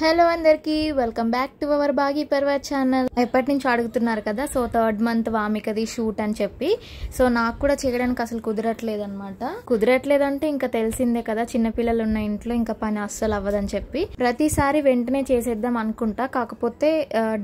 Hello అందరికి welcome back to our బాగి పర్వ ఛానల్. ఎప్పటి నుంచి అడుగుతున్నారు కదా, సో 3rd month వామికది షూట్ అని చెప్పి. సో నాకు కూడా చేయడానికి అసలు కుదరట్లేదు అనమాట. కుదరట్లేదంటే ఇంకా తెలిసిందే కదా, చిన్నపిల్లలు ఉన్న ఇంట్లో ఇంకా పని అస్సలు అవ్వదని చెప్పి ప్రతిసారి వెంటనే చేసేద్దాం అనుకుంటా, కాకపోతే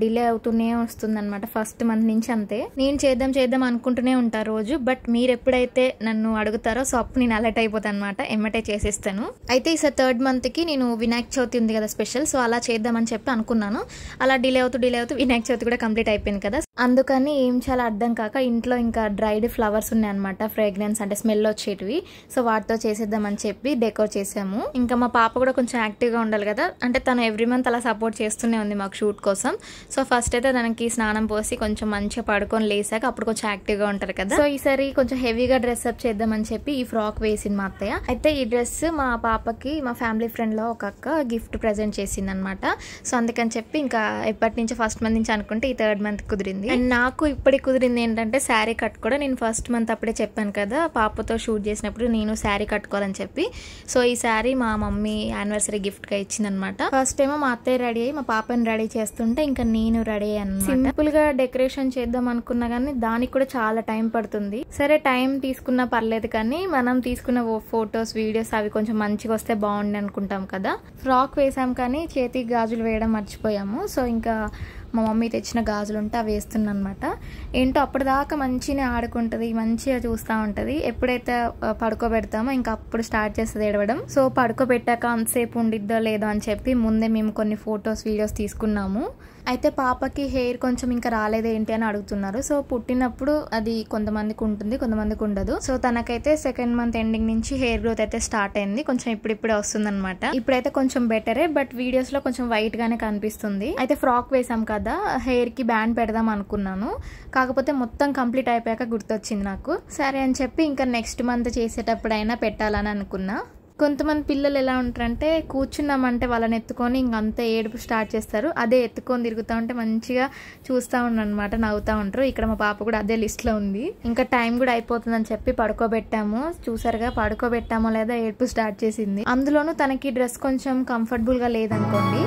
డిలే అవుతూనే వస్తుంది అనమాట. ఫస్ట్ మంత్ నుంచి అంతే. నేను చేద్దాం అనుకుంటూనే ఉంటా రోజు, బట్ మీరు ఎప్పుడైతే నన్ను అడుగుతారో సో అప్పుడు నేను అలర్ట్ అయిపోతాను అనమాట, ఎమ్మటే చేసేస్తాను. అయితే ఈ 3rd month కి నేను వినాయక చవితి ఉంది కదా స్పెషల్, సో అలా చేద్దామని చెప్పి అనుకున్నాను. అలా డిలే అవుతూ వినాయక చవితి కూడా కంప్లీట్ అయిపోయింది కదా, అందుకని ఏం చాలా అర్థం కాక ఇంట్లో ఇంకా డ్రైడ్ ఫ్లవర్స్ ఉన్నాయి అనమాట, ఫ్రేగ్రెన్స్ అంటే స్మెల్ వచ్చేటివి. సో వాటితో చేసేద్దామని చెప్పి డెకోర్ చేసాము. ఇంకా మా పాప కూడా కొంచెం యాక్టివ్ గా ఉండాలి కదా, అంటే తను ఎవ్రీ మంత్ అలా సపోర్ట్ చేస్తూనే ఉంది మాకు షూట్ కోసం. సో ఫస్ట్ అయితే తనకి స్నానం పోసి కొంచెం మంచిగా పడుకొని లేసాక అప్పుడు కొంచెం యాక్టివ్ గా ఉంటారు కదా. సో ఈసారి కొంచెం హెవీగా డ్రెస్ అప్ చేద్దామని చెప్పి ఈ ఫ్రాక్ వేసింది మా అత్తయ్య. అయితే ఈ డ్రెస్ మా పాపకి మా ఫ్యామిలీ ఫ్రెండ్ లో ఒక అక్క గిఫ్ట్ ప్రెజెంట్ చేసింది అనమాట. సో అందుకని చెప్పి ఇంకా ఎప్పటి నుంచి ఫస్ట్ మంత్ నుంచి అనుకుంటే ఈ 3rd month కుదిరింది. అండ్ నాకు ఇప్పటికి కుదిరింది ఏంటంటే శారీ కట్టుకోవడం. నేను ఫస్ట్ మంత్ అప్పుడే చెప్పాను కదా, పాపతో షూట్ చేసినప్పుడు నేను శారీ కట్టుకోవాలని చెప్పి. సో ఈ శారీ మా మమ్మీ యానివర్సరీ గిఫ్ట్ గా ఇచ్చింది అనమాట. ఫస్ట్ ఏమో మా అత్తయ్య రెడీ అయ్యి మా పాపని రెడీ చేస్తుంటే ఇంకా నేను రెడీ అయ్యాను. సింపుల్ గా డెకరేషన్ చేద్దాం అనుకున్నా కానీ దానికి కూడా చాలా టైం పడుతుంది. సరే టైం తీసుకున్నా పర్లేదు కానీ మనం తీసుకున్న ఫొటోస్ వీడియోస్ అవి కొంచెం మంచిగా వస్తే బాగుంది అనుకుంటాం కదా. ఫ్రాక్ వేసాం కానీ చేతికి గాజులు వేయడం మర్చిపోయాము. సో ఇంకా మా మమ్మీ తెచ్చిన గాజులు ఉంటే అవి వేస్తున్నా అనమాట. ఏంటో అప్పటిదాకా మంచిగా ఆడుకుంటుంది, మంచిగా చూస్తూ ఉంటుంది. ఎప్పుడైతే పడుకోబెడతామో ఇంకా అప్పుడు స్టార్ట్ చేస్తుంది ఏడవడం. సో పడుకోబెట్టాక అంతసేపు ఉండిద్దో లేదో అని చెప్పి ముందే మేము కొన్ని ఫొటోస్ వీడియోస్ తీసుకున్నాము. అయితే పాపకి హెయిర్ కొంచెం ఇంకా రాలేదు ఏంటి అని అడుగుతున్నారు. సో పుట్టినప్పుడు అది కొంతమందికి ఉంటుంది, కొంతమందికి ఉండదు. సో తనకైతే 2nd month ఎండింగ్ నుంచి హెయిర్ గ్రోత్ అయితే స్టార్ట్ అయింది. కొంచెం ఇప్పుడిప్పుడే వస్తుంది అనమాట. ఇప్పుడైతే కొంచెం బెటరే, బట్ వీడియోస్ లో కొంచెం వైట్ గానే కనిపిస్తుంది. అయితే ఫ్రాక్ వేసాం కదా, హెయిర్ కి బ్యాండ్ పెడదాం అనుకున్నాను, కాకపోతే మొత్తం కంప్లీట్ అయిపోయాక గుర్తొచ్చింది నాకు. సరే అని చెప్పి ఇంకా నెక్స్ట్ మంత్ చేసేటప్పుడైనా పెట్టాలని అనుకున్నా. కొంతమంది పిల్లలు ఎలా ఉంటారంటే కూర్చున్నామంటే వాళ్ళని ఎత్తుకొని ఇంకంతా ఏడుపు స్టార్ట్ చేస్తారు. అదే ఎత్తుకొని తిరుగుతూ ఉంటే మంచిగా చూస్తూ ఉండనమాట, నవ్వుతూ ఉంటారు. ఇక్కడ మా పాప కూడా అదే లిస్ట్ లో ఉంది. ఇంకా టైం కూడా అయిపోతుందని చెప్పి పడుకోబెట్టాము. చూసారుగా, పడుకోబెట్టామో లేదా ఏడుపు స్టార్ట్ చేసింది. అందులోనూ తనకి డ్రెస్ కొంచెం కంఫర్టబుల్ గా లేదనుకోండి.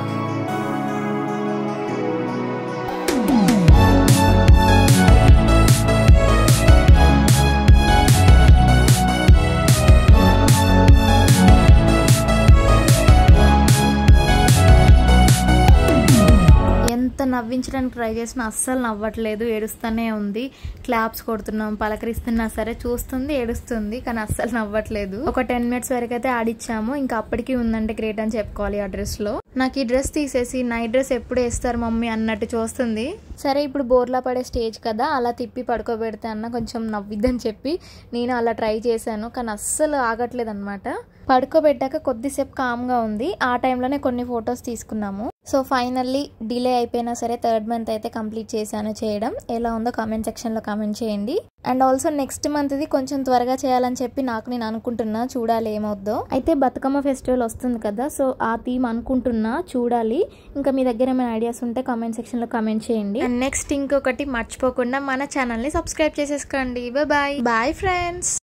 నవ్వించడానికి ట్రై చేసినా అస్సలు నవ్వట్లేదు, ఏడుస్తూనే ఉంది. క్లాప్స్ కొడుతున్నాం, పలకరిస్తున్నా సరే చూస్తుంది, ఏడుస్తుంది, కానీ అస్సలు నవ్వట్లేదు. ఒక 10 minutes వరకు అయితే ఆడిచ్చాము. ఇంకా అప్పటికి ఉందంటే గ్రేట్ అని చెప్పుకోవాలి ఆ డ్రెస్ లో. నాకు ఈ డ్రెస్ తీసేసి నైట్ డ్రెస్ ఎప్పుడు వేస్తారు మమ్మీ అన్నట్టు చూస్తుంది. సరే ఇప్పుడు బోర్లా పడే స్టేజ్ కదా, అలా తిప్పి పడుకోబెడితే అన్న కొంచెం నవ్విద్దని చెప్పి నేను అలా ట్రై చేశాను, కానీ అస్సలు ఆగట్లేదు అనమాట. పడుకోబెట్టాక కొద్దిసేపు కామ్గా ఉంది. ఆ టైంలోనే కొన్ని ఫొటోస్ తీసుకున్నాము. సో ఫైనల్లీ డిలే అయిపోయినా సరే 3rd month అయితే కంప్లీట్ చేశాను చేయడం. ఎలా ఉందో కామెంట్ సెక్షన్ లో కామెంట్ చేయండి. And also next month the కొంచెం త్వరగా చేయాలని చెప్పి నేను అనుకుంటున్నా, చూడాలి ఏమవుద్దో. అయితే బతుకమ్మ ఫెస్టివల్ వస్తుంది కదా, సో ఆ థీమ్ అనుకుంటున్నా, చూడాలి. ఇంకా మీ దగ్గర ఏమైనా ఐడియాస్ ఉంటే కామెంట్ సెక్షన్ లో కామెంట్ చేయండి. అండ్ నెక్స్ట్ ఇంకొకటి మర్చిపోకుండా మన ఛానల్ ని సబ్స్క్రైబ్ చేసేసుకోండి. Bye friends.